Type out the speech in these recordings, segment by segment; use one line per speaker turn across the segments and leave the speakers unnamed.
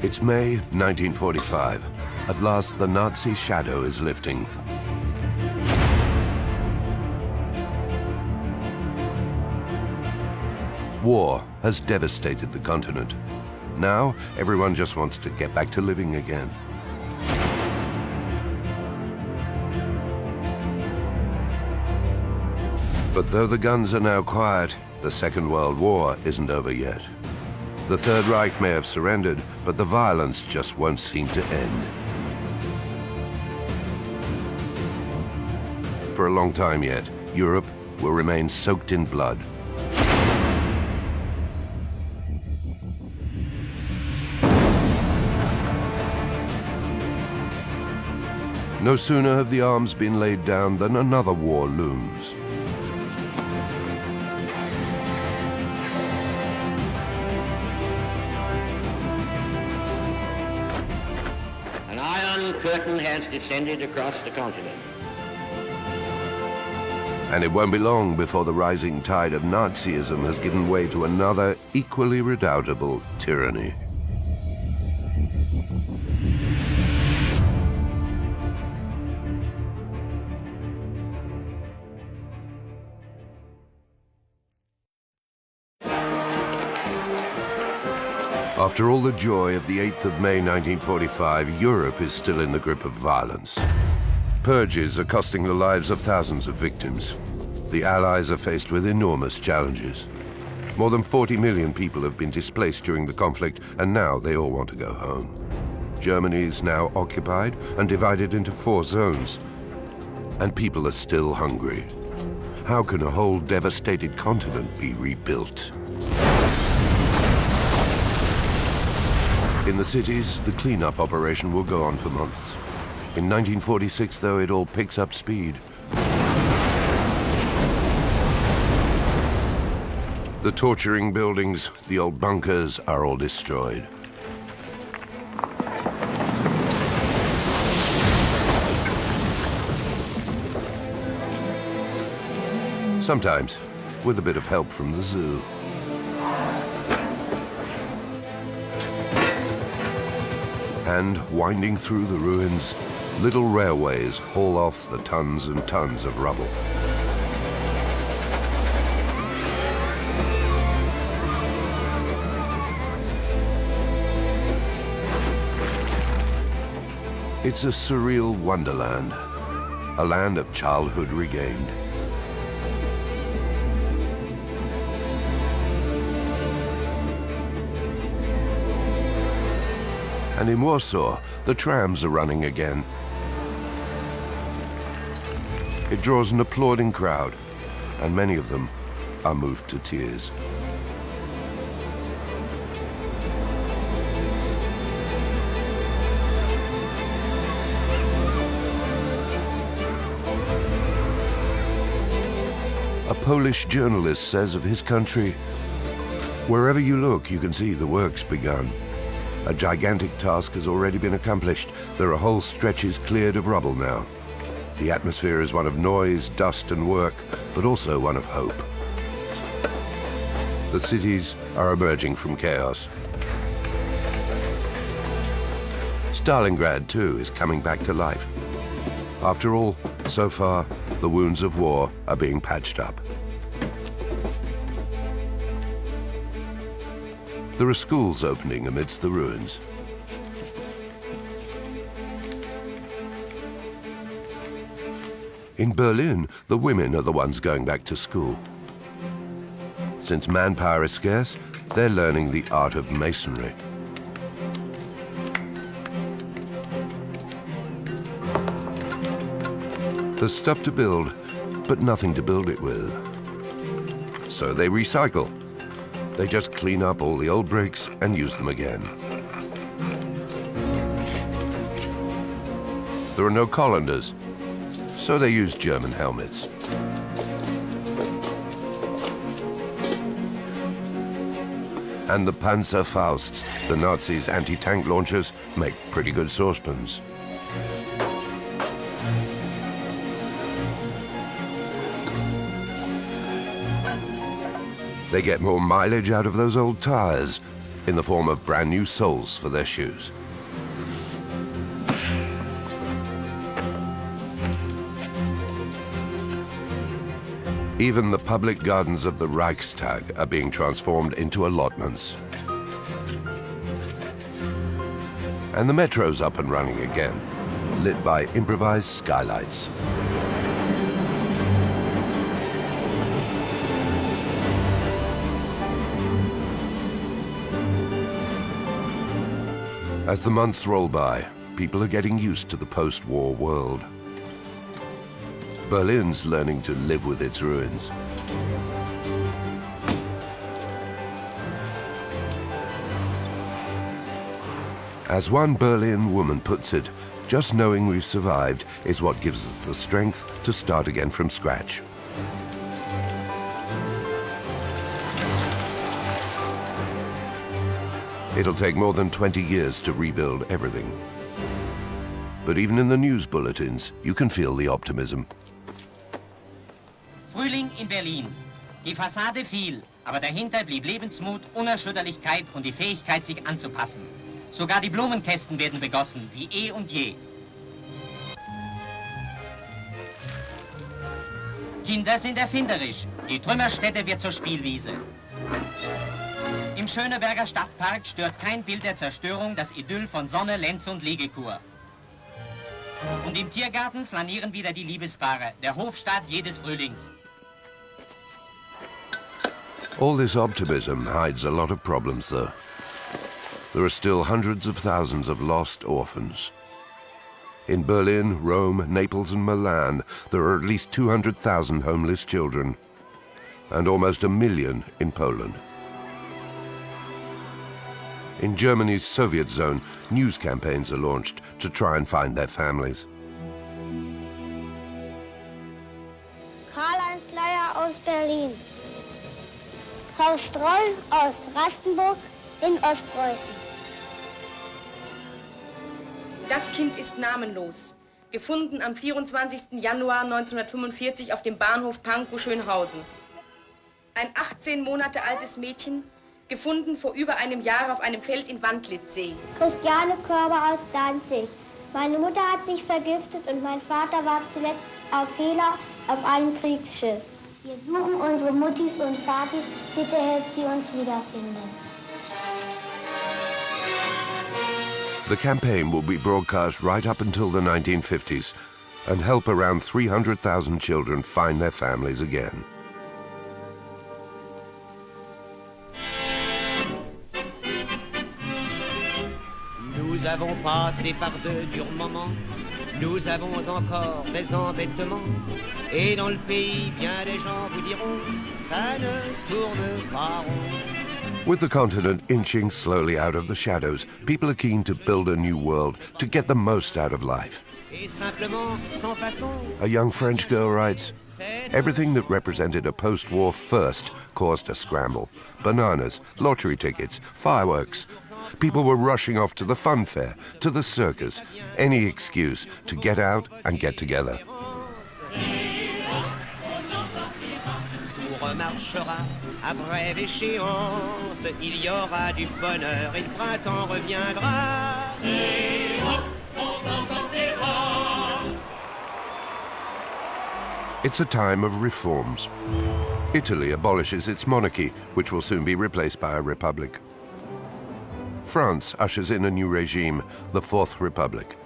It's May 1945. At last, the Nazi shadow is lifting. War has devastated the continent. Now, everyone just wants to get back to living again. But though the guns are now quiet, the Second World War isn't over yet. The Third Reich may have surrendered, but the violence just won't seem to end. For a long time yet, Europe will remain soaked in blood. No sooner have the arms been laid down than another war looms.
An iron curtain has descended across the continent.
And it won't be long before the rising tide of Nazism has given way to another equally redoubtable tyranny. After all the joy of the 8th of May 1945, Europe is still in the grip of violence. Purges are costing the lives of thousands of victims. The Allies are faced with enormous challenges. More than 40 million people have been displaced during the conflict, and now they all want to go home. Germany is now occupied and divided into 4 zones, and people are still hungry. How can a whole devastated continent be rebuilt? In the cities, the cleanup operation will go on for months. In 1946, though, it all picks up speed. The torturing buildings, the old bunkers, are all destroyed. Sometimes, with a bit of help from the zoo. And winding through the ruins, little railways haul off the tons and tons of rubble. It's a surreal wonderland, a land of childhood regained. And in Warsaw, the trams are running again. It draws an applauding crowd, and many of them are moved to tears. A Polish journalist says of his country, "Wherever you look, you can see the work's begun. A gigantic task has already been accomplished. There are whole stretches cleared of rubble now. The atmosphere is one of noise, dust, and work, but also one of hope." The cities are emerging from chaos. Stalingrad, too, is coming back to life. After all, so far, the wounds of war are being patched up. There are schools opening amidst the ruins. In Berlin, the women are the ones going back to school. Since manpower is scarce, they're learning the art of masonry. There's stuff to build, but nothing to build it with. So they recycle. They just clean up all the old bricks and use them again. There are no colanders, so they use German helmets. And the Panzerfausts, the Nazis' anti-tank launchers, make pretty good saucepans. They get more mileage out of those old tires, in the form of brand new soles for their shoes. Even the public gardens of the Reichstag are being transformed into allotments. And the metro's up and running again, lit by improvised skylights. As the months roll by, people are getting used to the post-war world. Berlin's learning to live with its ruins. As one Berlin woman puts it, just knowing we've survived is what gives us the strength to start again from scratch. It'll take more than 20 years to rebuild everything. But even in the news bulletins, you can feel the optimism.
Frühling in Berlin. Die Fassade fiel, aber dahinter blieb Lebensmut, Unerschütterlichkeit und die Fähigkeit, sich anzupassen. Sogar die Blumenkästen werden begossen, wie eh und je. Kinder sind erfinderisch. Die Trümmerstätte wird zur Spielwiese. Im Schöneberger Stadtpark stört kein Bild der Zerstörung das Idyll von Sonne, Lenz und Liegekur. Und im Tiergarten flanieren wieder die Liebespaare, der Hofstaat jedes Frühlings.
All this optimism hides a lot of problems, though. There are still hundreds of thousands of lost orphans. In Berlin, Rome, Naples, and Milan, there are at least 200,000 homeless children, and almost 1 million in Poland. In Germany's Soviet zone, news campaigns are launched to try and find their families.
Karl-Heinz Leier aus Berlin. Frau Stroll aus Rastenburg in Ostpreußen.
Das Kind ist namenlos. Gefunden am 24. Januar 1945 auf dem Bahnhof Pankow Schönhausen. Ein 18 Monate altes Mädchen, gefunden vor über einem Jahr auf einem Feld in Wandlitzsee.
Christiane Körber aus Danzig. Meine Mutter hat sich vergiftet und mein Vater war zuletzt auf Fehler auf einem Kriegsschiff. Wir suchen unsere Muttis und Vatis. Bitte helft sie uns wiederfinden.
The campaign will be broadcast right up until the 1950s and help around 300,000 children find their families again.
Nous avons passé par de durs moments, nous avons encore des embêtements, et dans le pays, bien des gens vous diront, ça ne tourne pas rond.
With the continent inching slowly out of the shadows, people are keen to build a new world, to get the most out of life.
Et simplement, sans façon,
A young French girl writes, "Everything that represented a post-war first caused a scramble. Bananas, lottery tickets, fireworks. People were rushing off to the fun fair, to the circus, any excuse to get out and get together."
tout remarchera à brève échéance, il y aura du bonheur et le printemps reviendra. Et hop, on entendra.
It's a time of reforms. Italy abolishes its monarchy, which will soon be replaced by a republic. France ushers in a new regime, the Fourth Republic.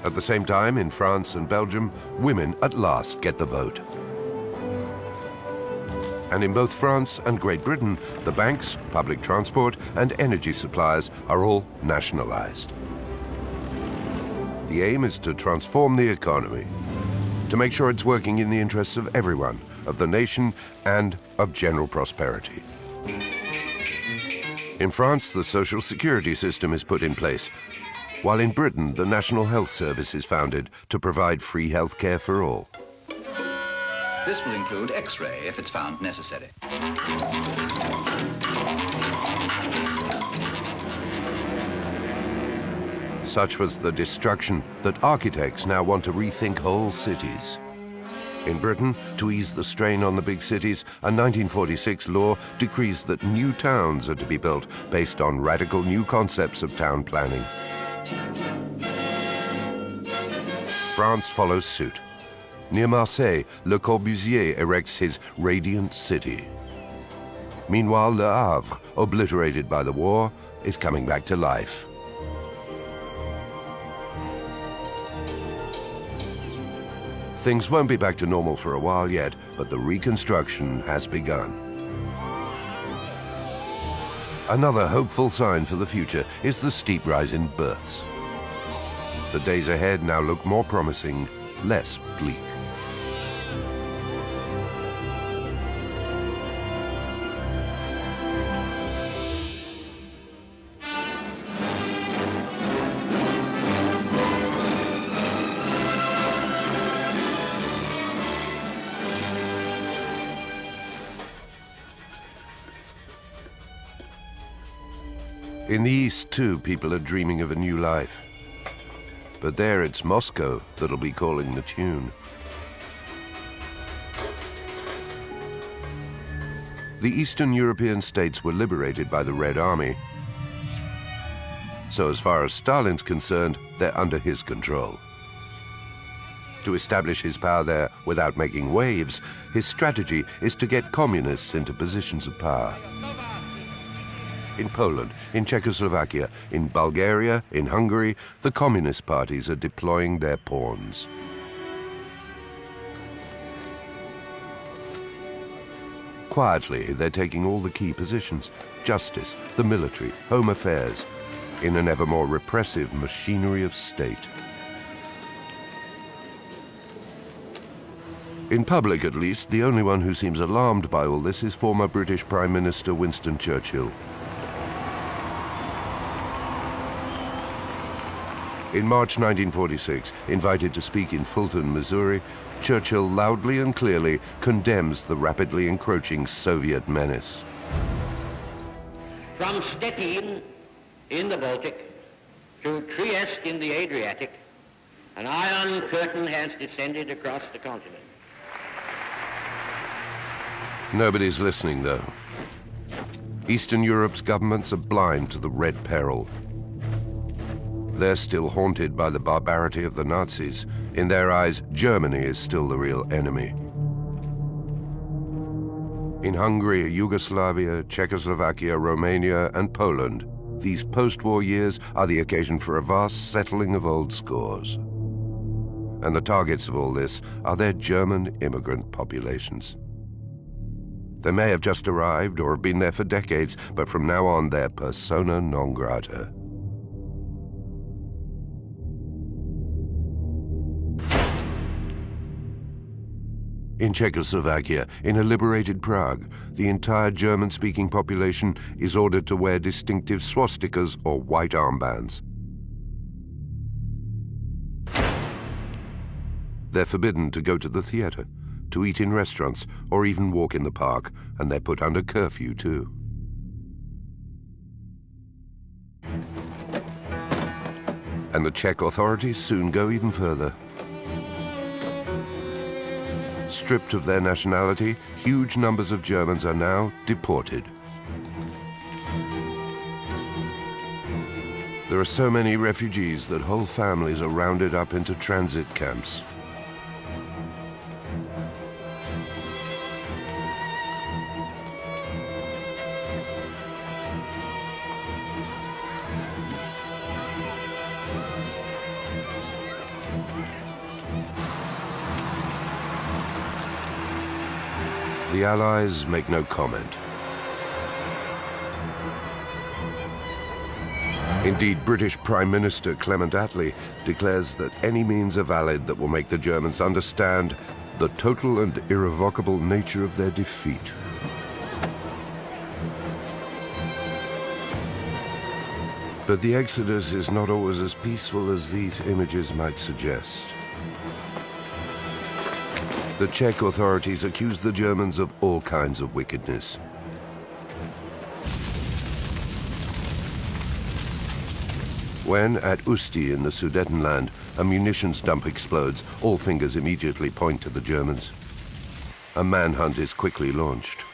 At the same time, in France and Belgium, women at last get the vote. And in both France and Great Britain, the banks, public transport, and energy suppliers are all nationalized. The aim is to transform the economy, to make sure it's working in the interests of everyone, of the nation, and of general prosperity. In France, the social security system is put in place, while in Britain, the National Health Service is founded to provide free health care for all.
This will include X-ray if it's found necessary.
Such was the destruction that architects now want to rethink whole cities. In Britain, to ease the strain on the big cities, a 1946 law decrees that new towns are to be built based on radical new concepts of town planning. France follows suit. Near Marseille, Le Corbusier erects his radiant city. Meanwhile, Le Havre, obliterated by the war, is coming back to life. Things won't be back to normal for a while yet, but the reconstruction has begun. Another hopeful sign for the future is the steep rise in births. The days ahead now look more promising, less bleak. In the East, too, people are dreaming of a new life. But there it's Moscow that'll be calling the tune. The Eastern European states were liberated by the Red Army. So as far as Stalin's concerned, they're under his control. To establish his power there without making waves, his strategy is to get communists into positions of power. In Poland, in Czechoslovakia, in Bulgaria, in Hungary, the communist parties are deploying their pawns. Quietly, they're taking all the key positions: justice, the military, home affairs, in an ever more repressive machinery of state. In public, at least, the only one who seems alarmed by all this is former British Prime Minister Winston Churchill. In March 1946, invited to speak in Fulton, Missouri, Churchill loudly and clearly condemns the rapidly encroaching Soviet menace.
From Stettin in the Baltic to Trieste in the Adriatic, an iron curtain has descended across the continent.
Nobody's listening, though. Eastern Europe's governments are blind to the Red Peril. They're still haunted by the barbarity of the Nazis. In their eyes, Germany is still the real enemy. In Hungary, Yugoslavia, Czechoslovakia, Romania, and Poland, these post-war years are the occasion for a vast settling of old scores. And the targets of all this are their German immigrant populations. They may have just arrived or have been there for decades, but from now on, they're persona non grata. In Czechoslovakia, in a liberated Prague, the entire German-speaking population is ordered to wear distinctive swastikas or white armbands. They're forbidden to go to the theater, to eat in restaurants, or even walk in the park, and they're put under curfew too. And the Czech authorities soon go even further. Stripped of their nationality, huge numbers of Germans are now deported. There are so many refugees that whole families are rounded up into transit camps. The Allies make no comment. Indeed, British Prime Minister Clement Attlee declares that any means are valid that will make the Germans understand the total and irrevocable nature of their defeat. But the exodus is not always as peaceful as these images might suggest. The Czech authorities accuse the Germans of all kinds of wickedness. When, at Usti in the Sudetenland, a munitions dump explodes, all fingers immediately point to the Germans. A manhunt is quickly launched.